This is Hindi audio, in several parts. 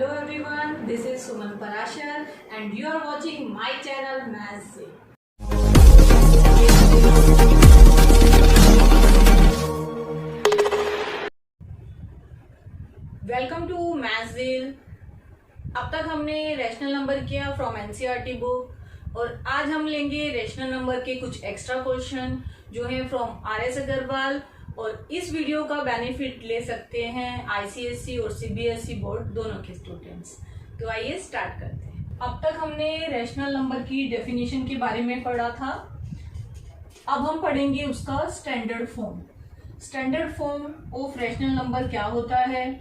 Hello everyone, this is Suman Parashar and you are watching my channel Maths. Welcome to maths. अब तक हमने रेशनल नंबर किया फ्रॉम एनसीईआरटी बुक और आज हम लेंगे रेशनल नंबर के कुछ एक्स्ट्रा क्वेश्चन जो है फ्रॉम आरएस अग्रवाल। और इस वीडियो का बेनिफिट ले सकते हैं आईसीएसई और सीबीएसई बोर्ड दोनों के स्टूडेंट्स। तो आइए स्टार्ट करते हैं। अब तक हमने रेशनल नंबर की डेफिनेशन के बारे में पढ़ा था, अब हम पढ़ेंगे उसका standard form. Standard form of rational number क्या होता है।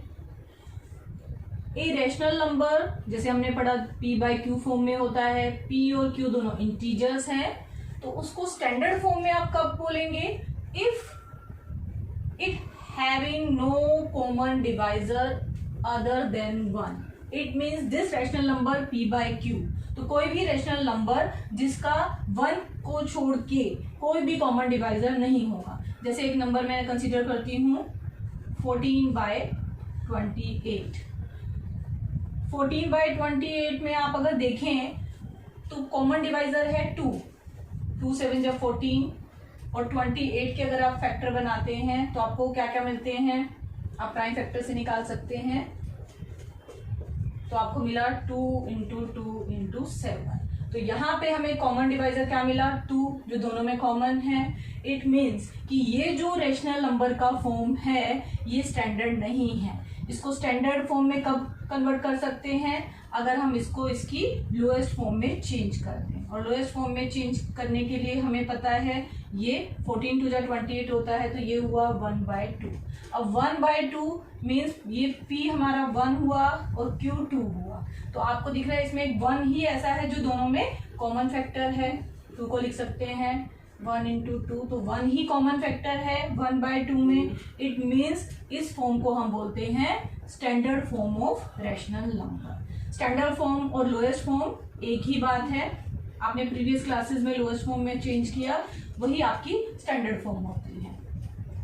ए रेशनल नंबर जैसे हमने पढ़ा p बाई क्यू फॉर्म में होता है, p और q दोनों इंटीजर्स हैं, तो उसको स्टैंडर्ड फॉर्म में आप कब बोलेंगे, if it having no common divisor other than 1। It means this rational number p by q, तो कोई भी रेशनल नंबर जिसका 1 को छोड़ के कोई भी कॉमन डिवाइजर नहीं होगा। जैसे एक नंबर मैं कंसीडर करती हूँ 14/28। 14/28 में आप अगर देखें तो कॉमन डिवाइजर है 2, 2 7 जब 14 और 28 के अगर आप फैक्टर बनाते हैं तो आपको क्या क्या मिलते हैं, आप प्राइम फैक्टर से निकाल सकते हैं। तो आपको मिला 2 × 2 × 7। तो यहाँ पे हमें कॉमन डिवाइजर क्या मिला, 2, जो दोनों में कॉमन है। इट मीन्स कि ये जो रेशनल नंबर का फॉर्म है ये स्टैंडर्ड नहीं है। इसको स्टैंडर्ड फॉर्म में कब कन्वर्ट कर सकते हैं, अगर हम इसको इसकी लोएस्ट फॉर्म में चेंज कर दें। और लोएस्ट फॉर्म में चेंज करने के लिए हमें पता है ये 14 × 28 होता है, तो ये हुआ 1/2। अब 1/2 मीन्स ये p हमारा 1 हुआ और q 2 हुआ। तो आपको दिख रहा है इसमें एक 1 ही ऐसा है जो दोनों में कॉमन फैक्टर है। 2 को लिख सकते हैं 1 × 2, तो 1 ही कॉमन फैक्टर है 1/2 में। इट मीन्स इस फॉर्म को हम बोलते हैं standard form of rational number. Standard form और लोएस्ट फॉर्म एक ही बात है, आपने प्रीवियस क्लासेस में लोएस्ट फॉर्म में चेंज किया, वही आपकी स्टैंडर्ड फॉर्म होती है।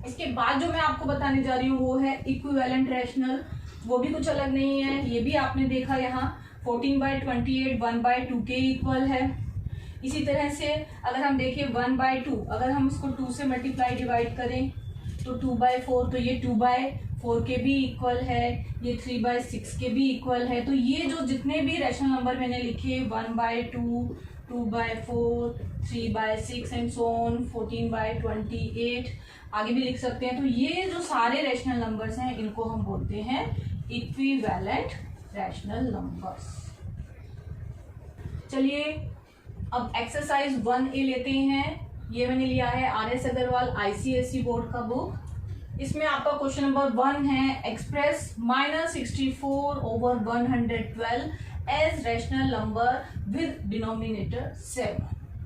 इसके बाद जो मैं आपको बताने जा रही हूँ वो है इक्विवेलेंट रेशनल। वो भी कुछ अलग नहीं है, ये भी आपने देखा यहाँ 14/28 1/2 के इक्वल है। इसी तरह से अगर हम देखें 1/2, अगर हम इसको 2 से मल्टीप्लाई डिवाइड करें तो 2/4, तो ये 2/4 के भी इक्वल है, ये 3/6 के भी इक्वल है। तो ये जो जितने भी रेशनल नंबर मैंने लिखे 1/2 2/4 3/6 एंड सो ऑन 14/28 आगे भी लिख सकते हैं। तो ये जो सारे रेशनल नंबर्स हैं इनको हम बोलते हैं इक्विवेलेंट रेशनल नंबर्स। चलिए अब एक्सरसाइज 1A लेते हैं। ये मैंने लिया है आरएस अग्रवाल आईसीएसई बोर्ड का बुक। इसमें आपका क्वेश्चन नंबर 1 है, express -64/112 as rational number with denominator 7।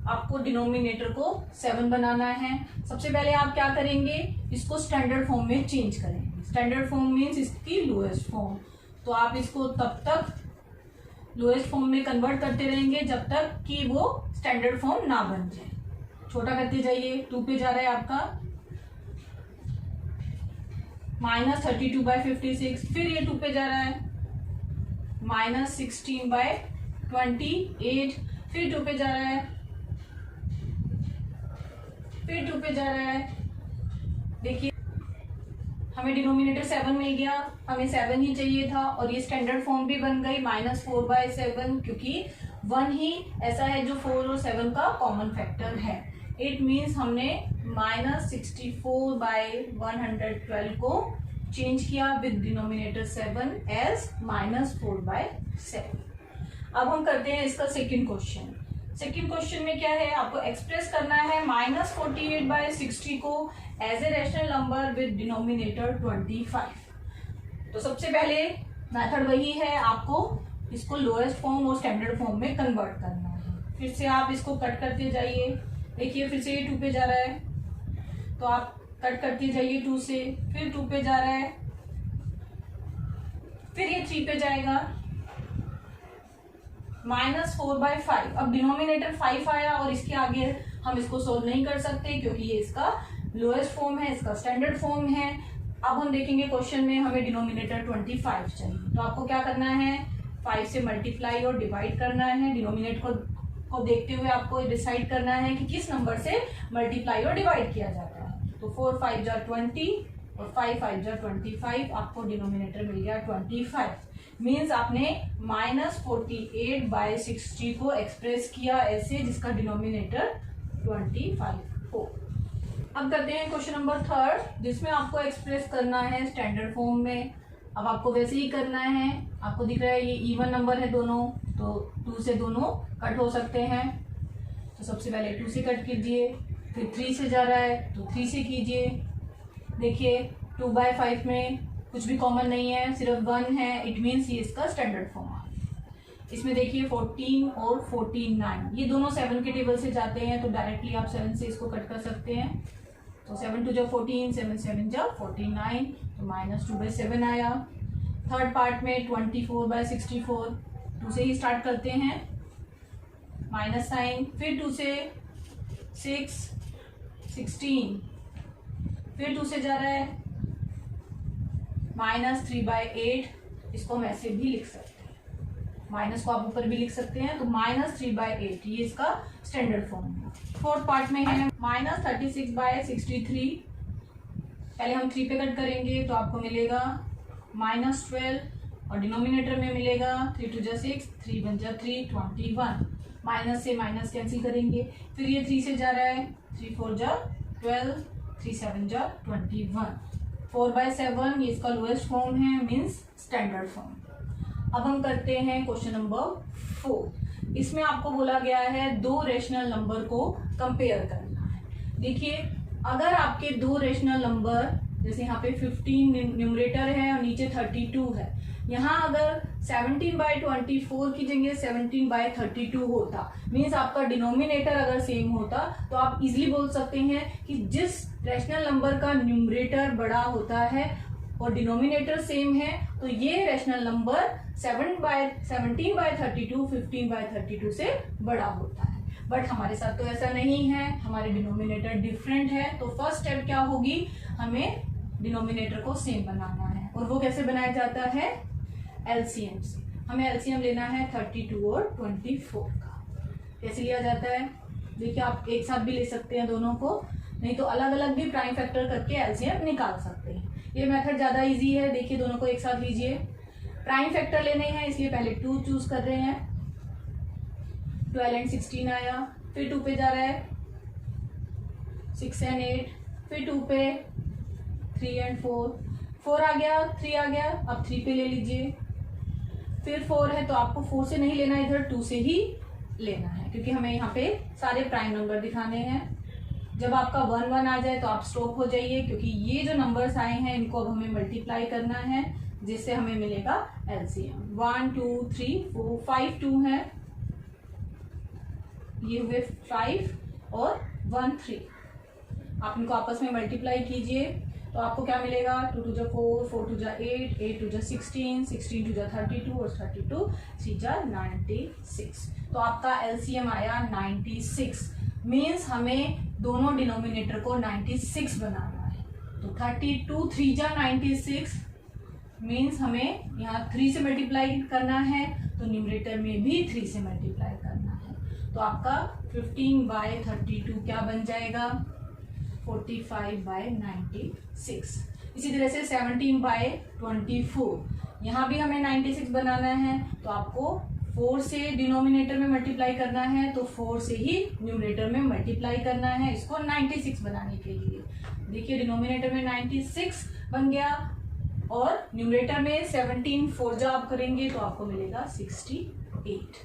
आपको डिनोमिनेटर को 7 बनाना है। सबसे पहले आप क्या करेंगे, इसको स्टैंडर्ड फॉर्म में चेंज करेंगे। स्टैंडर्ड फॉर्म मीन्स इसकी लोएस्ट फॉर्म। तो आप इसको तब तक लोएस्ट फॉर्म में कन्वर्ट करते रहेंगे जब तक कि वो स्टैंडर्ड फॉर्म ना बन जाए। छोटा करते जाइए, 2 पे जा रहा है आपका -32/56, फिर ये 2 पे जा रहा है -16/28, फिर 2 पे जा रहा है, फिर 2 पे जा रहा है। देखिए हमें डिनोमिनेटर 7 मिल गया, हमें 7 ही चाहिए था और ये स्टैंडर्ड फॉर्म भी बन गई -4/7, क्योंकि 1 ही ऐसा है जो 4 और 7 का कॉमन फैक्टर है। इट मीन्स हमने -64/112 को चेंज किया विद डिनोमिनेटर 7 एज -4/7। अब हम करते हैं इसका सेकंड क्वेश्चन। सेकंड क्वेश्चन में क्या है, आपको एक्सप्रेस करना है -48/60 को as a rational number with denominator 25। तो सबसे पहले मेथड वही है, आपको इसको लोएस्ट फॉर्म और स्टैंडर्ड फॉर्म में कन्वर्ट करना है। फिर से आप इसको कट करते जाइए। देखिए फिर से ये 2 पे जा रहा है, तो आप कट करते जाइए 2 से, फिर 2 पे जा रहा है, फिर ये 3 पे जाएगा, -4/5। अब डिनोमिनेटर 5 आया और इसके आगे हम इसको सोल्व नहीं कर सकते क्योंकि ये इसका लोएस्ट फॉर्म है, इसका स्टैंडर्ड फॉर्म है। अब हम देखेंगे क्वेश्चन में हमें डिनोमिनेटर 25 चाहिए, तो आपको क्या करना है, 5 से मल्टीप्लाई और डिवाइड करना है। डिनोमिनेटर को देखते हुए आपको डिसाइड करना है कि किस नंबर से मल्टीप्लाई और डिवाइड किया जाता है। तो 4 5 जा 20 और 5 5 जा 25, आपको डिनोमिनेटर मिल गया 25। मीन्स आपने -48/60 को एक्सप्रेस किया ऐसे, जिसका डिनोमिनेटर 25 हो। अब करते हैं क्वेश्चन नंबर 3, जिसमें आपको एक्सप्रेस करना है स्टैंडर्ड फॉर्म में। अब आपको वैसे ही करना है, आपको दिख रहा है ये इवन नंबर है दोनों, तो 2 से दोनों कट हो सकते हैं। तो सबसे पहले 2 से कट कीजिए, फिर 3 से जा रहा है तो 3 से कीजिए। देखिए 2/5 में कुछ भी कॉमन नहीं है, सिर्फ 1 है, इट मीन्स ये इसका स्टैंडर्ड फॉर्म है। इसमें देखिए 14 और 49, ये दोनों 7 के टेबल से जाते हैं, तो डायरेक्टली आप 7 से इसको कट कर सकते हैं। तो 7 2 जा 14, 7 7 जा 49, तो -2/7 आया। थर्ड पार्ट में 24/64, 2 से ही स्टार्ट करते हैं, माइनस साइन, फिर 2 से 6 16, फिर 2 से जा रहा है -3/8, इसको हम ऐसे भी लिख सकते हैं, माइनस को आप ऊपर भी लिख सकते हैं, तो -3/8 ये इसका स्टैंडर्ड फॉर्म है। फोर्थ पार्ट में है -36/63, पहले हम 3 पे कट करेंगे तो आपको मिलेगा -12 और डिनोमिनेटर में मिलेगा 3 2 जा 6, 3 1 जा 3, 21। माइनस से माइनस कैंसिल करेंगे, फिर ये 3 से जा रहा है, 3 4 जा 12, 3 7 जा 21, 4/7 ये इसका लोएस्ट फॉर्म है, मीन्स स्टैंडर्ड फॉर्म। अब हम करते हैं क्वेश्चन नंबर 4। इसमें आपको बोला गया है 2 रेशनल नंबर को कंपेयर करना है। देखिए अगर आपके 2 रेशनल नंबर, जैसे यहाँ पे 15 न्यूमरेटर है और नीचे 32 है, यहाँ अगर 17/24 की जगह 17/32 होता, मीन्स आपका डिनोमिनेटर अगर सेम होता, तो आप इजिली बोल सकते हैं कि जिस रैशनल नंबर का न्यूमरेटर बड़ा होता है और डिनोमिनेटर सेम है, तो ये रैशनल नंबर 17/32 15/32 से बड़ा होता है। बट हमारे साथ तो ऐसा नहीं है, हमारे डिनोमिनेटर डिफरेंट है। तो फर्स्ट स्टेप क्या होगी, हमें डिनोमिनेटर को सेम बनाना है, और वो कैसे बनाया जाता है, एलसीएम से। हमें एलसीएम लेना है 32 और 24 का। कैसे लिया जाता है, देखिए आप एक साथ भी ले सकते हैं दोनों को, नहीं तो अलग अलग भी प्राइम फैक्टर करके एलसीएम निकाल सकते हैं। ये मेथड ज़्यादा इजी है। देखिए दोनों को एक साथ लीजिए, प्राइम फैक्टर लेने हैं इसलिए पहले 2 चूज कर रहे हैं, 12 and 16 आया, फिर 2 पे जा रहा है 6 and 8, फिर 2 पे 3 and 4 आ गया, 3 आ गया, अब 3 पे ले लीजिए, फिर 4 है तो आपको 4 से नहीं लेना, इधर 2 से ही लेना है, क्योंकि हमें यहाँ पे सारे प्राइम नंबर दिखाने हैं। जब आपका 1 1 आ जाए तो आप स्टॉप हो जाइए, क्योंकि ये जो नंबर्स आए हैं इनको अब हमें मल्टीप्लाई करना है, जिससे हमें मिलेगा एलसीएम। 1 2 3 4 5 2 है, ये हुए 5 और 1 3। आप इनको आपस में मल्टीप्लाई कीजिए तो आपको क्या मिलेगा, 2 2 जा 4, 4 2 जा 8, 8 2 जा 16, 16 2 जा 32 और 32 3 जा 96। तो आपका एलसीएम आया 96। मीन्स हमें दोनों डिनोमिनेटर को 96 बनाना है। तो 32 3 जा 96 मीन्स हमें यहाँ 3 से मल्टीप्लाई करना है, तो न्यूमरेटर में भी 3 से मल्टीप्लाई करना है। तो आपका 15/32 क्या बन जाएगा, 45/96। इसी तरह से 17/24, यहाँ भी हमें 96 बनाना है, तो आपको 4 से डिनोमिनेटर में मल्टीप्लाई करना है, तो 4 से ही न्यूमरेटर में मल्टीप्लाई करना है इसको 96 बनाने के लिए। देखिए डिनोमिनेटर में 96 बन गया और न्यूमरेटर में 17 4 जब आप करेंगे तो आपको मिलेगा 68।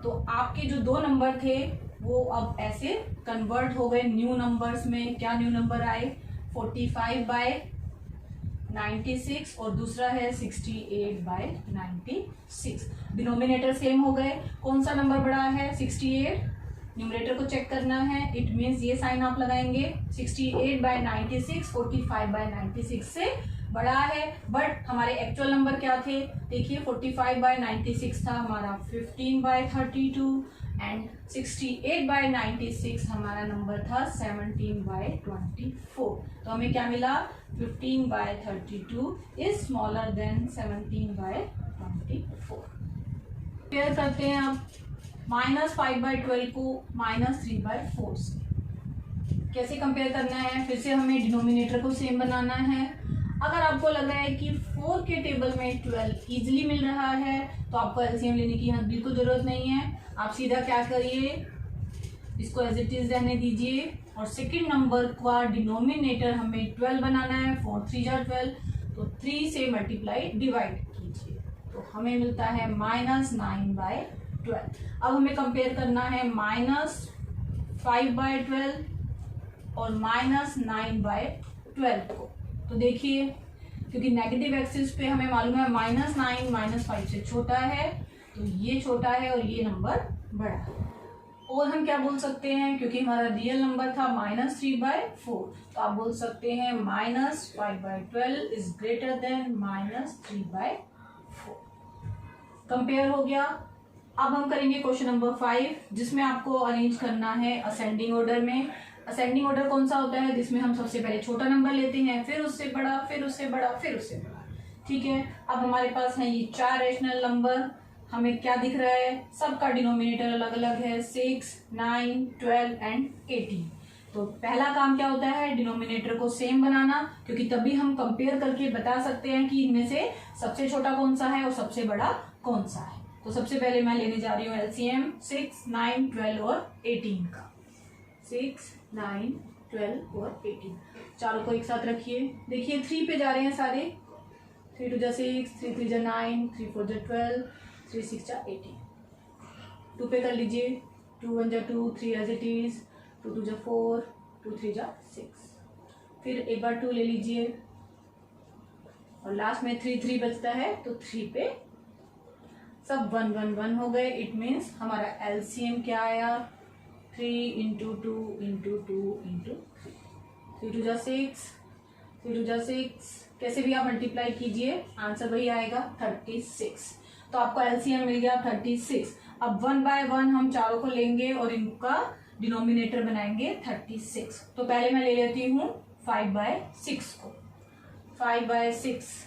तो आपके जो 2 नंबर थे वो अब ऐसे कन्वर्ट हो गए न्यू नंबर्स में। क्या न्यू नंबर आए, 45/96 और दूसरा है 68/96। डिनोमिनेटर सेम हो गए। कौन सा नंबर बड़ा है, 68। न्यूमरेटर को चेक करना है, इट मीन्स ये साइन आप लगाएंगे, 68/96 45/96 से बड़ा है, बट हमारे एक्चुअल नंबर क्या थे, देखिए 45/96 था हमारा 15/32 एंड 68/96 हमारा नंबर था 17/24। तो हमें क्या मिला, 15/32 इज स्मॉलर देन 17/24। कंपेयर करते हैं अब -5/12 को -3/4 से। कैसे कंपेयर करना है, फिर से हमें डिनोमिनेटर को सेम बनाना है। अगर आपको लग रहा है कि 4 के टेबल में 12 इजीली मिल रहा है तो आपको एलसीएम लेने की यहाँ बिल्कुल जरूरत नहीं है। आप सीधा क्या करिए, इसको एज इट इज रहने दीजिए और सेकंड नंबर का डिनोमिनेटर हमें 12 बनाना है। 4 3 जा 12, तो 3 से मल्टीप्लाई डिवाइड कीजिए तो हमें मिलता है -9/12। अब हमें कंपेयर करना है -5/12 और -9/12 को। तो देखिए, क्योंकि नेगेटिव एक्सिस पे हमें मालूम है -9 -5 से छोटा है, तो ये छोटा है और ये नंबर बड़ा है। और हम क्या बोल सकते हैं, क्योंकि हमारा रियल नंबर था -3/4, तो आप बोल सकते हैं -5/12 इज ग्रेटर देन -3/4। कंपेयर हो गया। अब हम करेंगे क्वेश्चन नंबर 5, जिसमें आपको अरेंज करना है असेंडिंग ऑर्डर में। असेंडिंग ऑर्डर कौन सा होता है, जिसमें हम सबसे पहले छोटा नंबर लेते हैं, फिर उससे बड़ा, फिर उससे बड़ा, फिर उससे बड़ा। ठीक है, अब हमारे पास है ये 4 रेशनल नंबर। हमें क्या दिख रहा है, सबका डिनोमिनेटर अलग अलग है, 6 9 12 एंड 18। तो पहला काम क्या होता है, डिनोमिनेटर को सेम बनाना, क्योंकि तभी हम कंपेयर करके बता सकते हैं कि इनमें से सबसे छोटा कौन सा है और सबसे बड़ा कौन सा है। तो सबसे पहले मैं लेने जा रही हूँ एलसीएम 6 9 12 और 18 का। 6 9 12 और 18 चारों को एक साथ रखिए। देखिए 3 पे जा रहे हैं सारे, 3 2 जा 6, 3 3 जा 9, 3 4 जा 12, 3 6 जा 18। 2 पे कर लीजिए, 2 1 जा 2, 3 एज इट इज, 2 2 जा 4, 2 3 जा 6। फिर एक बार 2 ले लीजिए और लास्ट में 3 3 बचता है, तो 3 पे सब 1 1 1 हो गए। इट मीन्स हमारा एलसीएम क्या आया, 3 × 2 × 2 × 3। 3 2 जा 6, 3 2 जा 6, कैसे भी आप मल्टीप्लाई कीजिए आंसर वही आएगा 36। तो आपको एलसीएम मिल गया 36। अब 1 बाय 1 हम चारों को लेंगे और इनका डिनोमिनेटर बनाएंगे 36। तो पहले मैं ले लेती हूँ 5/6 को। 5/6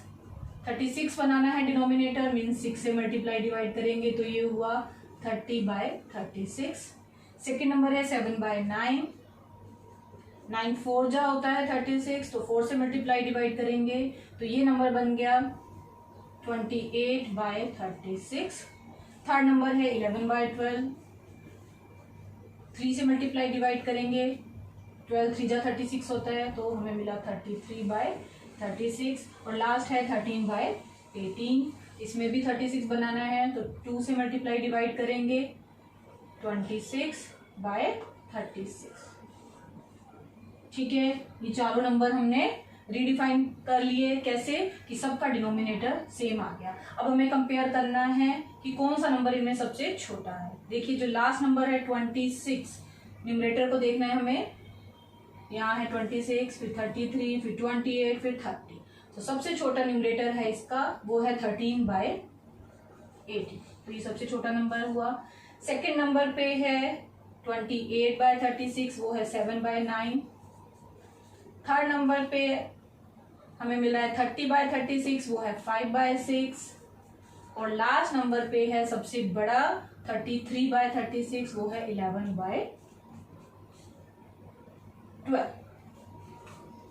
36 बनाना है डिनोमिनेटर, मीन्स 6 से मल्टीप्लाई डिवाइड करेंगे तो ये हुआ 30/36। सेकेंड नंबर है 7/9, 9 4 जा होता है 36, तो 4 से मल्टीप्लाई डिवाइड करेंगे तो ये नंबर बन गया 28/36। थर्ड नंबर है 11/12, 3 से मल्टीप्लाई डिवाइड करेंगे, 12 3 जा 36 होता है, तो हमें मिला 33/36। और लास्ट है 13/18, इसमें भी 36 बनाना है तो 2 से मल्टीप्लाई डिवाइड करेंगे, 26/36। ठीक है, ये चारों नंबर हमने रीडिफाइन कर लिए। कैसे कि सबका डिनोमिनेटर सेम आ गया। अब हमें कंपेयर करना है कि कौन सा नंबर इनमें सबसे छोटा है। देखिए जो लास्ट नंबर है 26, न्यूमरेटर को देखना है हमें, यहाँ है 26, फिर 33, फिर 28, फिर 30। तो सबसे छोटा न्यूमरेटर है इसका, वो है 13/18, तो ये सबसे छोटा नंबर हुआ। सेकेंड नंबर पे है 28/36, वो है 7/9। थर्ड नंबर पे हमें मिला है 30/36, वो है 5/6। और लास्ट नंबर पे है सबसे बड़ा 33/36, वो है 11/12।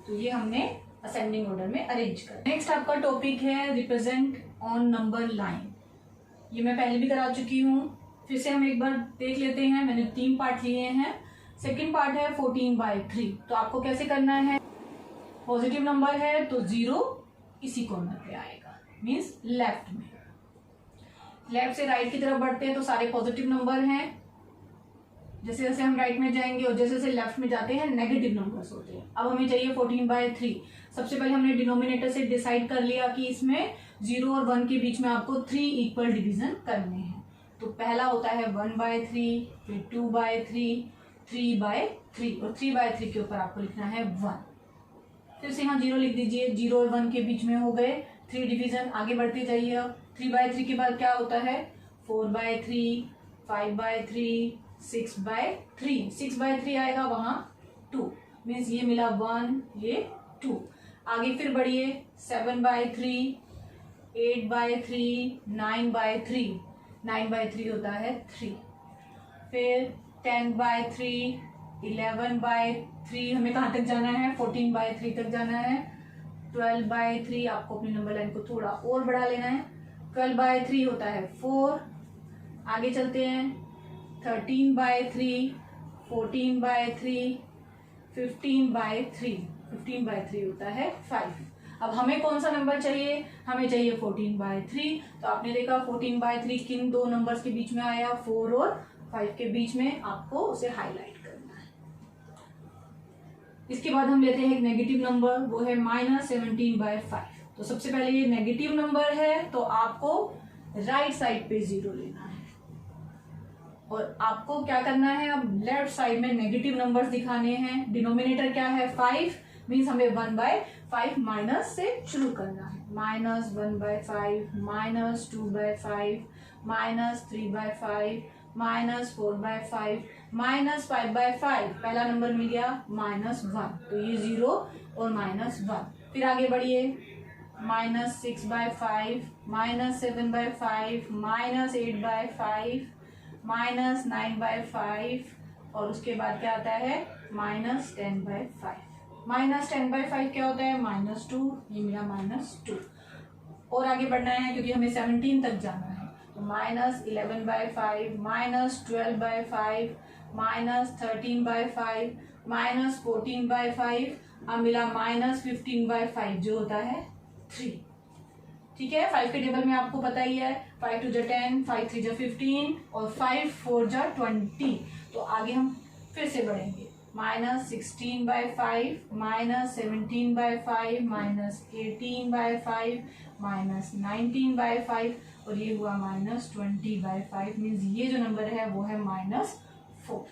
तो ये हमने असेंडिंग ऑर्डर में अरेंज कर। नेक्स्ट आपका टॉपिक है रिप्रेजेंट ऑन नंबर लाइन। ये मैं पहले भी करा चुकी हूँ, फिर से हम एक बार देख लेते हैं। मैंने 3 पार्ट लिए हैं। सेकेंड पार्ट है 14/3। तो आपको कैसे करना है, पॉजिटिव नंबर है तो 0 इसी कॉर्नर पे आएगा, मीन्स लेफ्ट में। लेफ्ट से राइट की तरफ बढ़ते हैं तो सारे पॉजिटिव नंबर हैं। जैसे जैसे हम राइट में जाएंगे और जैसे जैसे लेफ्ट में जाते हैं नेगेटिव नंबर्स होते हैं। अब हमें चाहिए 14/3। सबसे पहले हमने डिनोमिनेटर से डिसाइड कर लिया कि इसमें 0 और 1 के बीच में आपको 3 इक्वल डिवीजन करने हैं। तो पहला होता है 1/3, फिर 2/3, 3/3 और 3/3 के ऊपर आपको लिखना है 1। फिर से यहाँ 0 लिख दीजिए, 0 और 1 के बीच में हो गए 3 डिवीजन। आगे बढ़ते जाइए। अब 3/3 के बाद क्या होता है, 4/3, 5/3, 6/3। 6/3 आएगा वहाँ 2, मीन्स ये मिला 1, ये 2। आगे फिर बढ़िए, 7/3, 8/3, 9/3। 9/3 होता है 3। फिर 10/3, 11/3, हमें कहाँ तक जाना है, 14/3 तक जाना है। 12/3, आपको अपनी नंबर लाइन को थोड़ा और बढ़ा लेना है। 12/3 होता है 4। आगे चलते हैं, 13/3, 14/3, 15/3। 15/3 होता है 5। अब हमें कौन सा नंबर चाहिए, हमें चाहिए 14/3। तो आपने देखा 14/3 किन दो नंबर्स के बीच में आया, 4 और 5 के बीच में, आपको उसे हाईलाइट करना है। इसके बाद हम लेते हैं एक नेगेटिव नंबर, वो है -17/5। तो सबसे पहले ये नेगेटिव नंबर है तो आपको राइट साइड पे 0 लेना है, और आपको क्या करना है, अब लेफ्ट साइड में नेगेटिव नंबर्स दिखाने हैं। डिनोमिनेटर क्या है, 5, मीन्स हमें 1/5 माइनस से शुरू करना है। -1/5, -2/5, -3/5, -4/5, -5/5। पहला नंबर मिल गया -1, तो ये 0 और -1। फिर आगे बढ़िए, -6/5, -7/5, -8/5, -9/5, और उसके बाद क्या आता है, -10/5। -10/5 क्या होता है, -2, ये मेरा -2। और आगे बढ़ना है क्योंकि हमें 17 तक जाना है, तो -11/5, -12/5, -13/5, -14/5, अब मिला -15/5 जो होता है 3। ठीक है, 5 के टेबल में आपको पता ही है, 5 2 10, 5 3 15 और 5 4 20। तो आगे हम फिर से बढ़ेंगे, -16/5, -17/5, -18/5, -19/5, और ये हुआ -20/5। मीन्स ये जो नंबर है वो है -4।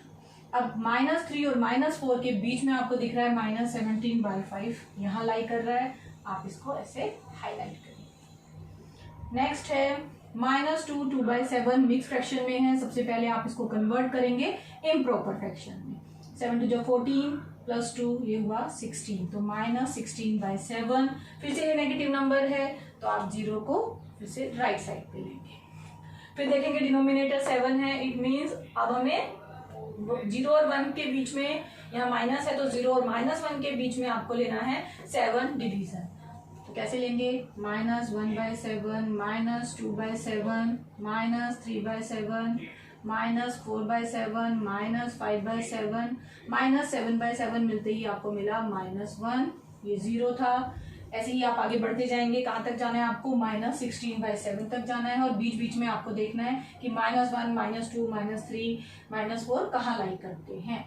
अब -3 और -4 के बीच में आपको दिख रहा है -17/5, यहाँ लाई कर रहा है, आप इसको ऐसे हाईलाइट करिए। नेक्स्ट है -2, 2/7 मिक्स फ्रैक्शन में है। सबसे पहले आप इसको कन्वर्ट करेंगे इम्प्रॉपर फ्रैक्शन में। 7 2 14 प्लस 2, ये हुआ 16, तो -16/7। फिर से ये नेगेटिव नंबर है तो आप 0 को फिर से राइट साइड पे लेंगे। फिर देखेंगे डिनोमिनेटर 7 है, इट मीन्स अब हमें 0 और 1 के बीच में, यहाँ माइनस है तो 0 और -1 के बीच में आपको लेना है 7 डिवीजन। तो कैसे लेंगे, -1/7, -2/7, -3/7, -4/7, -5/7, -7/7 मिलते ही आपको मिला -1, ये 0 था। ऐसे ही आप आगे बढ़ते जाएंगे, कहाँ तक जाना है आपको, -16/7 तक जाना है, और बीच बीच में आपको देखना है कि -1, -2, -3, -4 कहाँ लाई करते हैं।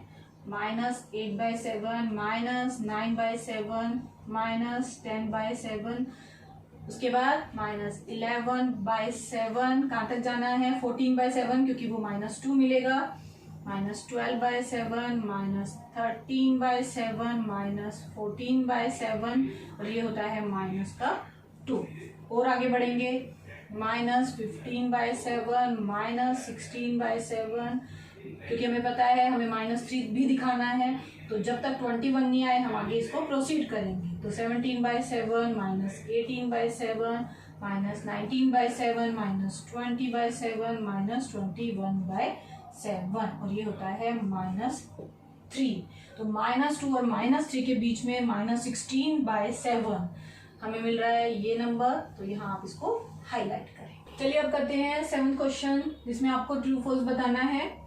-8/7, -9/7, -10/7, उसके बाद -11/7, कहाँ तक जाना है, 14/7, क्योंकि वो -2 मिलेगा, -12/7, -13/7, -14/7, और ये होता है -2। और आगे बढ़ेंगे, -15/7, -16/7, क्योंकि हमें पता है हमें -3 भी दिखाना है, तो जब तक 21 नहीं आए हम आगे इसको प्रोसीड करेंगे। तो 17/7, -18/7, -19/7, -20/7, -21/7, और ये होता है -3। तो -2 और -3 के बीच में -16/7 हमें मिल रहा है ये नंबर, तो यहाँ आप इसको हाईलाइट करें। चलिए अब करते हैं 7th क्वेश्चन, जिसमें आपको ट्रू फॉल्स बताना है।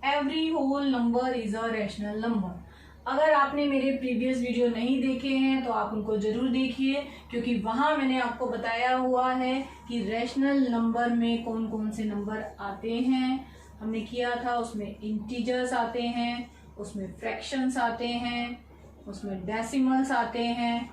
Every whole number is a rational number. अगर आपने मेरे प्रीवियस वीडियो नहीं देखे हैं तो आप उनको जरूर देखिए, क्योंकि वहां मैंने आपको बताया हुआ है कि रैशनल नंबर में कौन कौन से नंबर आते हैं। हमने किया था, उसमें इंटीजर्स आते हैं, उसमें फ्रैक्शंस आते हैं, उसमें डेसिमल्स आते हैं,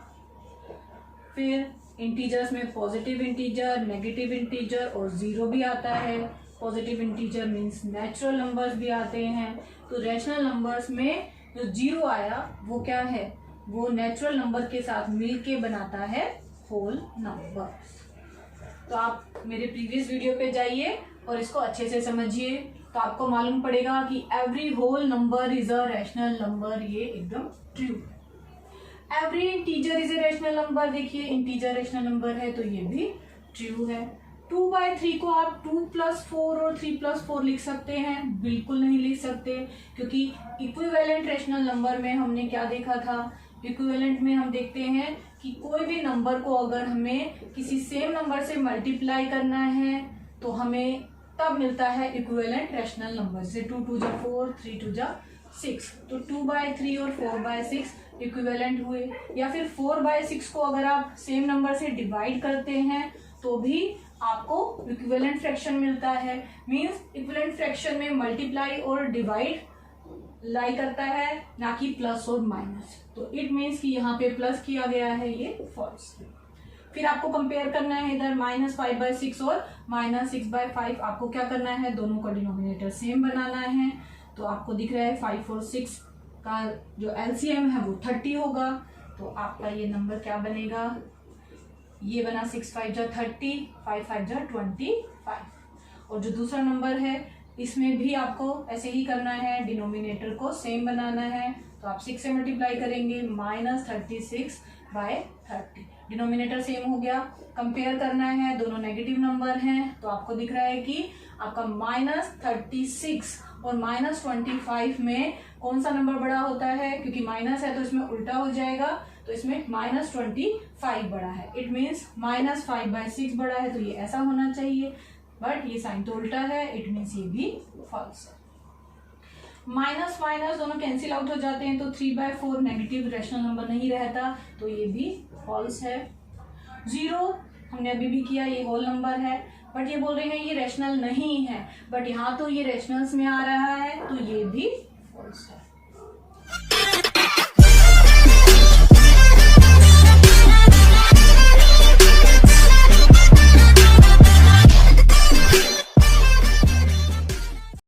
फिर इंटीजर्स में पॉजिटिव इंटीजर, नेगेटिव इंटीजर और 0 भी आता है। Positive integer means natural numbers भी आते हैं। तो रैशनल नंबर्स में जो 0 आया वो क्या है, वो नेचुरल नंबर के साथ मिलके बनाता है होल नंबर। तो आप मेरे प्रीवियस वीडियो पे जाइए और इसको अच्छे से समझिए, तो आपको मालूम पड़ेगा कि every whole number is a rational number, ये एकदम true. Every integer is a rational number, देखिए इंटीजर रैशनल नंबर है तो ये भी ट्रू है। 2/3 को आप 2+4 और 3+4 लिख सकते हैं? बिल्कुल नहीं लिख सकते, क्योंकि इक्विवेलेंट रैशनल नंबर में हमने क्या देखा था, इक्विवेलेंट में हम देखते हैं कि कोई भी नंबर को अगर हमें किसी सेम नंबर से मल्टीप्लाई करना है तो हमें तब मिलता है इक्विवेलेंट रैशनल नंबर। जैसे 2 2 जा 4, 3 2 जा 6, तो 2/3 और 4/6 इक्विवेलेंट हुए। या फिर 4/6 को अगर आप सेम नंबर से डिवाइड करते हैं तो भी आपको इक्विवेलेंट फ्रैक्शन मिलता है। मींस इक्विवेलेंट फ्रैक्शन में मल्टीप्लाई और डिवाइड लाई करता है, ना कि प्लस और माइनस। तो इट मीन्स कि यहाँ पे प्लस किया गया है, ये फॉल्स। फिर आपको कंपेयर करना है इधर -5/6 और -6/5। आपको क्या करना है, दोनों का डिनोमिनेटर सेम बनाना है। तो आपको दिख रहा है 5 और 6 का जो एलसीएम है वो 30 होगा। तो आपका ये नंबर क्या बनेगा, ये बना 6 5 जा 30, 5 5 जा 25। और जो दूसरा नंबर है इसमें भी आपको ऐसे ही करना है, डिनोमिनेटर को सेम बनाना है। तो आप 6 से मल्टीप्लाई करेंगे, -36/30, डिनोमिनेटर सेम हो गया। कंपेयर करना है, दोनों नेगेटिव नंबर हैं, तो आपको दिख रहा है कि आपका -36 और -25 में कौन सा नंबर बड़ा होता है, क्योंकि माइनस है तो इसमें उल्टा हो जाएगा, तो इसमें -25 बड़ा है। इट मीन्स -5/6 बड़ा है, तो ये ऐसा होना चाहिए, बट ये साइन तो उल्टा है, इट मीन्स ये भी फॉल्स है। माइनस माइनस दोनों कैंसिल आउट हो जाते हैं, तो 3/4 नेगेटिव रैशनल नंबर नहीं रहता, तो ये भी फॉल्स है। 0 हमने अभी भी किया, ये होल नंबर है, बट ये बोल रहे हैं ये रैशनल नहीं है, बट यहाँ तो ये रैशनल्स में आ रहा है, तो ये भी फॉल्स है।